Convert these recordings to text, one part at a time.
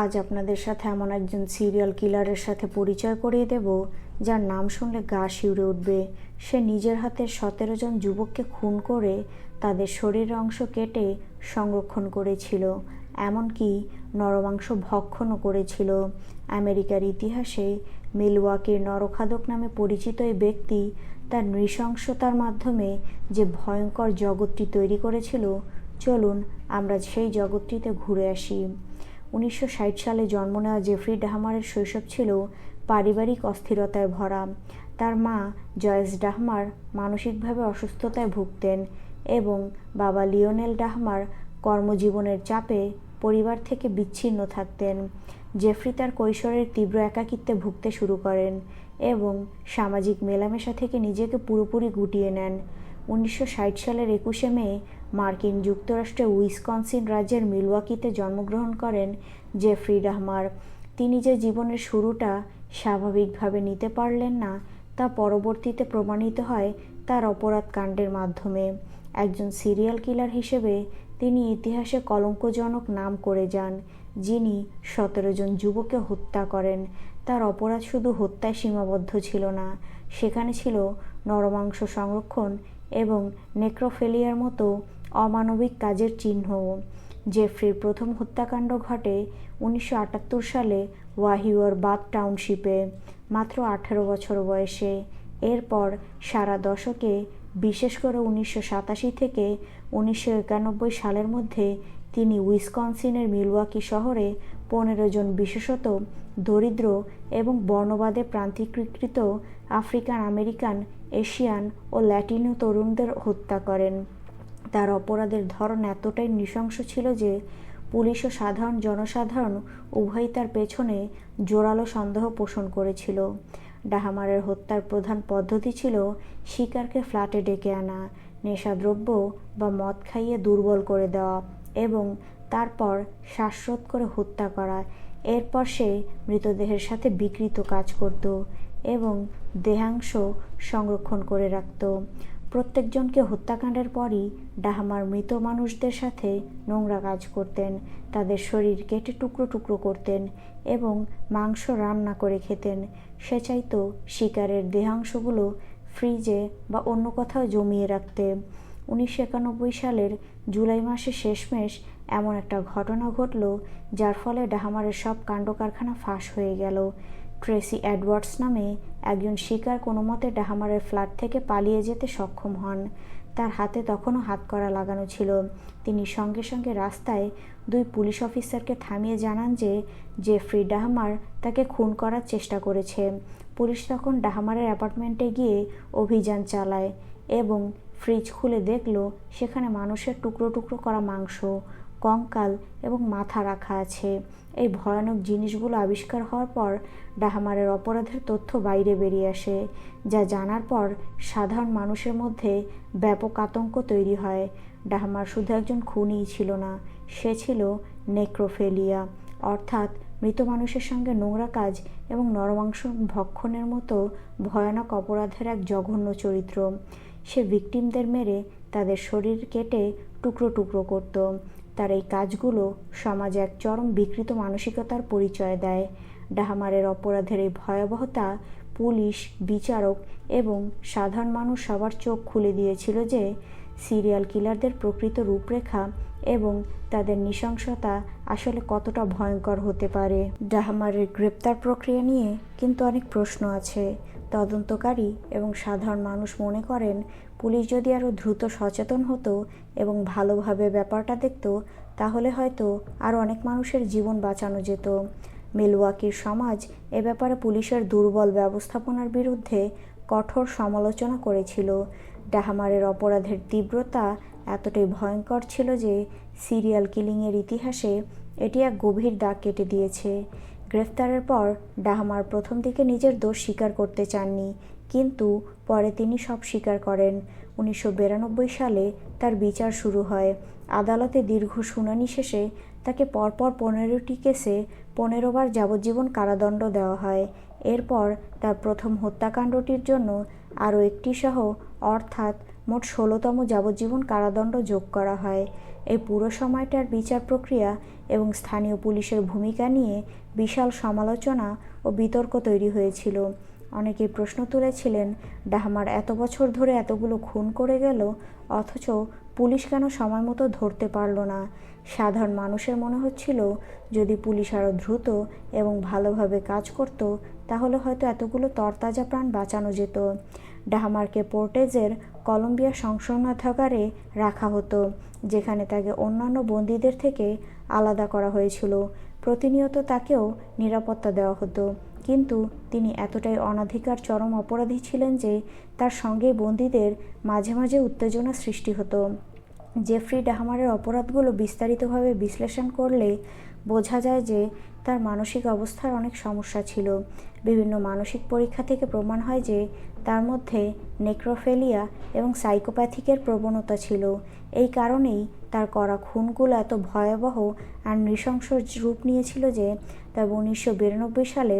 আজ আপনাদের সাথে এমন একজন সিরিয়াল কিলারের সাথে পরিচয় করিয়ে দেব যার নাম শুনলে গা শিউরে উঠবে। সে নিজের হাতে 17 জন যুবককে খুন করে তাদের শরীরের অংশ কেটে সংরক্ষণ করেছিল, এমনকি নরমাংস ভক্ষণও করেছিল। আমেরিকার ইতিহাসে মিলওয়াকির নরখাদক নামে পরিচিত এই ব্যক্তি তার নৃশংসতার মাধ্যমে যে ভয়ঙ্কর জগৎটি তৈরি করেছিল, চলুন আমরা সেই জগৎটিতে ঘুরে আসি। 1960 সালে জন্ম নেওয়া জেফ্রি ডাহমারের শৈশব ছিল পারিবারিক অস্থিরতায় ভরা। তার মা জয়েস ডাহমার মানসিকভাবে অসুস্থতায় ভুগতেন এবং বাবা লিওনেল ডাহমার কর্মজীবনের চাপে পরিবার থেকে বিচ্ছিন্ন থাকতেন। জেফ্রি তার কৈশোরের তীব্র একাকিত্বে ভুগতে শুরু করেন এবং সামাজিক মেলামেশা থেকে নিজেকে পুরোপুরি গুটিয়ে নেন। 1960 সালের 21শে মে মার্কিন যুক্তরাষ্ট্রের উইসকনসিন রাজ্যের মিলওয়াকিতে জন্মগ্রহণ করেন জেফ্রি ডাহমার। তিনি যে জীবনের শুরুটা স্বাভাবিকভাবে নিতে পারলেন না, তা পরবর্তীতে প্রমাণিত হয় তার অপরাধ কাণ্ডের মাধ্যমে। একজন সিরিয়াল কিলার হিসেবে তিনি ইতিহাসে কলঙ্কজনক নাম করে যান, যিনি 17 জন যুবককে হত্যা করেন। তার অপরাধ শুধু হত্যায় সীমাবদ্ধ ছিল না, সেখানে ছিল নরমাংস সংরক্ষণ এবং নেক্রোফেলিয়ার মতো অমানবিক কাজের চিহ্নও। জেফ্রির প্রথম হত্যাকাণ্ড ঘটে 1978 সালে ওয়াহিওর বাথ টাউনশিপে, মাত্র 18 বছর বয়সে। এরপর সারা দশকে, বিশেষ করে 1987 থেকে 1991 সালের মধ্যে তিনি উইসকনসিনের মিলওয়াকি শহরে 15 জন বিশেষত দরিদ্র এবং বর্ণবাদে প্রান্তিকৃত আফ্রিকান আমেরিকান, এশিয়ান ও ল্যাটিনো তরুণদের হত্যা করেন। তার অপরাধের ধরন এতটাই নৃশংস ছিল যে পুলিশ ও সাধারণ জনসাধারণ উভয়ই তার পেছনে জোরালো সন্দেহ পোষণ করেছিল। ডাহমারের হত্যার প্রধান পদ্ধতি ছিল শিকারকে ফ্ল্যাটে ডেকে আনা, নেশাদ্রব্য বা মদ খাইয়ে দুর্বল করে দেওয়া এবং তারপর শ্বাসরোধ করে হত্যা করা। এরপর সে মৃতদেহের সাথে বিকৃত কাজ করত এবং দেহাংশ সংরক্ষণ করে রাখত। প্রত্যেকজনকে হত্যাকাণ্ডের পরই ডাহমার মৃত মানুষদের সাথে নোংরা কাজ করতেন, তাদের শরীর কেটে টুকরো টুকরো করতেন এবং মাংস রান্না করে খেতেন। সে চাইতো শিকারের দেহাংশগুলো ফ্রিজে বা অন্য কোথাও জমিয়ে রাখতে। 1991 সালের জুলাই মাসে শেষমেশ এমন একটা ঘটনা ঘটল যার ফলে ডাহমারের সব কাণ্ডকারখানা ফাঁস হয়ে গেল। ট্রেসি এডওয়ার্ডস নামে একজন শিকার কোনো মতে ডাহমারের ফ্ল্যাট থেকে পালিয়ে যেতে সক্ষম হন। তার হাতে তখনও হাতকড়া লাগানো ছিল। তিনি সঙ্গে সঙ্গে রাস্তায় 2 পুলিশ অফিসারকে থামিয়ে জানান যে জেফ্রি ডাহমার তাকে খুন করার চেষ্টা করেছে। পুলিশ তখন ডাহমারের অ্যাপার্টমেন্টে গিয়ে অভিযান চালায় এবং ফ্রিজ খুলে দেখল সেখানে মানুষের টুকরো টুকরো করা মাংস, কঙ্কাল এবং মাথা রাখা আছে। এই ভয়ানক জিনিসগুলো আবিষ্কার হওয়ার পর ডাহমারের অপরাধের তথ্য বাইরে বেরিয়ে আসে, যা জানার পর সাধারণ মানুষের মধ্যে ব্যাপক আতঙ্ক তৈরি হয়। ডাহমার শুধু একজন খুনিই ছিল না, সে ছিল নেক্রোফেলিয়া, অর্থাৎ মৃত মানুষের সঙ্গে নোংরা কাজ এবং নরমাংস ভক্ষণের মতো ভয়ানক অপরাধের এক জঘন্য চরিত্র। সে ভিকটিমদের মেরে তাদের শরীর কেটে টুকরো টুকরো করত। তার এই কাজগুলো সমাজে এক চরম বিকৃত মানসিকতার পরিচয় দেয়। ডাহমারের অপরাধের এই ভয়াবহতা পুলিশ, বিচারক এবং সাধারণ মানুষ সবার চোখ খুলে দিয়েছিল যে সিরিয়াল কিলারদের প্রকৃত রূপরেখা এবং তাদের নৃশংসতা আসলে কতটা ভয়ঙ্কর হতে পারে। ডাহমারের গ্রেপ্তার প্রক্রিয়া নিয়ে কিন্তু অনেক প্রশ্ন আছে। তদন্তকারী এবং সাধারণ মানুষ মনে করেন পুলিশ যদি আরও দ্রুত সচেতন হতো এবং ভালোভাবে ব্যাপারটা দেখত, তাহলে হয়তো আরও অনেক মানুষের জীবন বাঁচানো যেত। মিলওয়াকির সমাজ এ ব্যাপারে পুলিশের দুর্বল ব্যবস্থাপনার বিরুদ্ধে কঠোর সমালোচনা করেছিল। ডাহমারের অপরাধের তীব্রতা এতটাই ভয়ঙ্কর ছিল যে সিরিয়াল কিলিংয়ের ইতিহাসে এটি এক গভীর দাগ কেটে দিয়েছে। গ্রেফতারের পর ডাহমার প্রথম দিকে নিজের দোষ স্বীকার করতে চাননি, কিন্তু পরে তিনি সব স্বীকার করেন। 1992 সালে তার বিচার শুরু হয়। আদালতে দীর্ঘ শুনানি শেষে তাকে পরপর 15টি কেসে 15 বার যাবজ্জীবন কারাদণ্ড দেওয়া হয়। এরপর তার প্রথম হত্যাকাণ্ডটির জন্য আরও একটি সহ অর্থাৎ মোট 16তম যাবজ্জীবন কারাদণ্ড যোগ করা হয়। এই পুরো সময়টার বিচার প্রক্রিয়া এবং স্থানীয় পুলিশের ভূমিকা নিয়ে বিশাল সমালোচনা ও বিতর্ক তৈরি হয়েছিল। অনেকেই প্রশ্ন তুলেছিলেন, ডাহমার এত বছর ধরে এতগুলো খুন করে গেল, অথচ পুলিশ কেন সময় মতো ধরতে পারল না? সাধারণ মানুষের মনে হচ্ছিল, যদি পুলিশ আরও দ্রুত এবং ভালোভাবে কাজ করত, তাহলে হয়তো এতগুলো তরতাজা প্রাণ বাঁচানো যেত। ডাহমারকে পোর্টেজের কলম্বিয়া সংশোধনাগারে রাখা হতো, যেখানে তাকে অন্যান্য বন্দীদের থেকে আলাদা করা হয়েছিল। প্রতিনিয়ত তাকেও নিরাপত্তা দেওয়া হতো, কিন্তু তিনি এতটাই অনধিকার চরম অপরাধী ছিলেন যে তার সঙ্গে বন্দীদের মাঝে মাঝে উত্তেজনা সৃষ্টি হতো। জেফ্রি ডাহমারের অপরাধগুলো বিস্তারিতভাবে বিশ্লেষণ করলে বোঝা যায় যে তার মানসিক অবস্থার অনেক সমস্যা ছিল। বিভিন্ন মানসিক পরীক্ষা থেকে প্রমাণ হয় যে তার মধ্যে নেক্রোফেলিয়া এবং সাইকোপ্যাথিকের প্রবণতা ছিল। এই কারণেই তার করা খুনগুলো এত ভয়াবহ আর নৃশংস রূপ নিয়েছিল যে 1992 সালে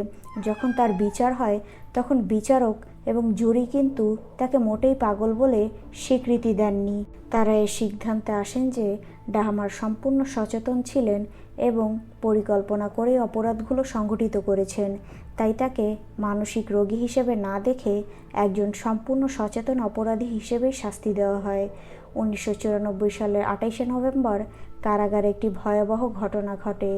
যখন তার বিচার হয়, তখন বিচারক এবং জুরি কিন্তু তাকে মোটেই পাগল বলে স্বীকৃতি দেননি। তারা এই সিদ্ধান্তে আসেন যে ডাহমার সম্পূর্ণ সচেতন ছিলেন এবং পরিকল্পনা করে অপরাধগুলো সংঘটিত করেছেন। তাই তাকে মানসিক রোগী হিসেবে না দেখে একজন সম্পূর্ণ সচেতন অপরাধী হিসেবেই শাস্তি দেওয়া হয়। 1994 সালের 28শে নভেম্বর কারাগারে একটি ভয়াবহ ঘটনা ঘটে।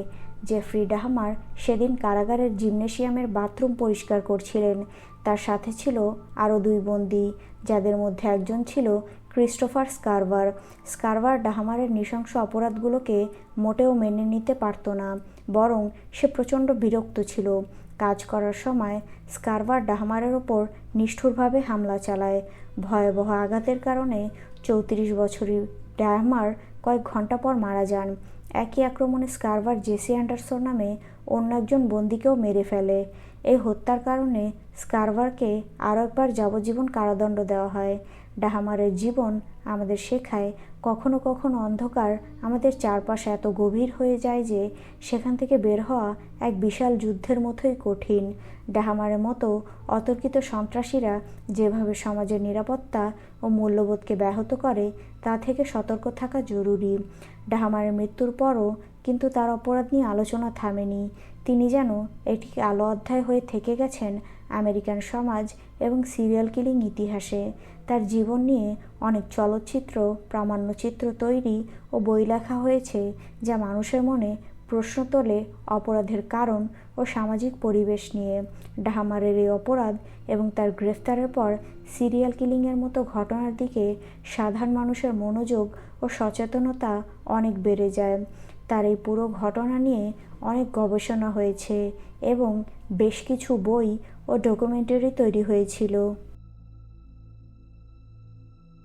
জেফ্রি ডাহমার সেদিন কারাগারের জিমনেশিয়ামের বাথরুম পরিষ্কার করছিলেন। তার সাথে ছিল আরও 2 বন্দী, যাদের মধ্যে একজন ছিল ক্রিস্টোফার স্কারভার। স্কারভার ডাহমারের নৃশংস অপরাধগুলোকে মোটেও মেনে নিতে পারত না, বরং সে প্রচণ্ড বিরক্ত ছিল। কাজ করার সময় স্কারভার ডাহমারের ওপর নিষ্ঠুরভাবে হামলা চালায়। ভয়াবহ আঘাতের কারণে 34 বছরী ডাহমার কয়েক ঘন্টা পর মারা যান। একই আক্রমণে স্কারভার জেসি অ্যান্ডারসন নামে অন্য একজন বন্দীকেও মেরে ফেলে। এই হত্যার কারণে স্কারভারকে আরও একবার যাবজ্জীবন কারাদণ্ড দেওয়া হয়। ডাহমারের জীবন আমাদের শেখায়, কখনো কখনো অন্ধকার আমাদের চারপাশে এত গভীর হয়ে যায় যে সেখান থেকে বের হওয়া এক বিশাল যুদ্ধের মতোই কঠিন। ডাহমারের মতো অতর্কিত সন্ত্রাসীরা যেভাবে সমাজের নিরাপত্তা ও মূল্যবোধকে ব্যাহত করে, তা থেকে সতর্ক থাকা জরুরি। ডাহমারের মৃত্যুর পরও কিন্তু তার অপরাধ নিয়ে আলোচনা থামেনি। তিনি যেন একটি আলো অধ্যায় হয়ে থেকে গেছেন আমেরিকান সমাজ এবং সিরিয়াল কিলিং ইতিহাসে। তার জীবন নিয়ে অনেক চলচ্চিত্র, প্রামাণ্যচিত্র তৈরি ও বই লেখা হয়েছে, যা মানুষের মনে প্রশ্ন তোলে অপরাধের কারণ ও সামাজিক পরিবেশ নিয়ে। ডাহমারের এই অপরাধ এবং তার গ্রেফতারের পর সিরিয়াল কিলিংয়ের মতো ঘটনার দিকে সাধারণ মানুষের মনোযোগ ও সচেতনতা অনেক বেড়ে যায়। তার এই পুরো ঘটনা নিয়ে অনেক গবেষণা হয়েছে এবং বেশ কিছু বই ও ডকুমেন্টারি তৈরি হয়েছিল।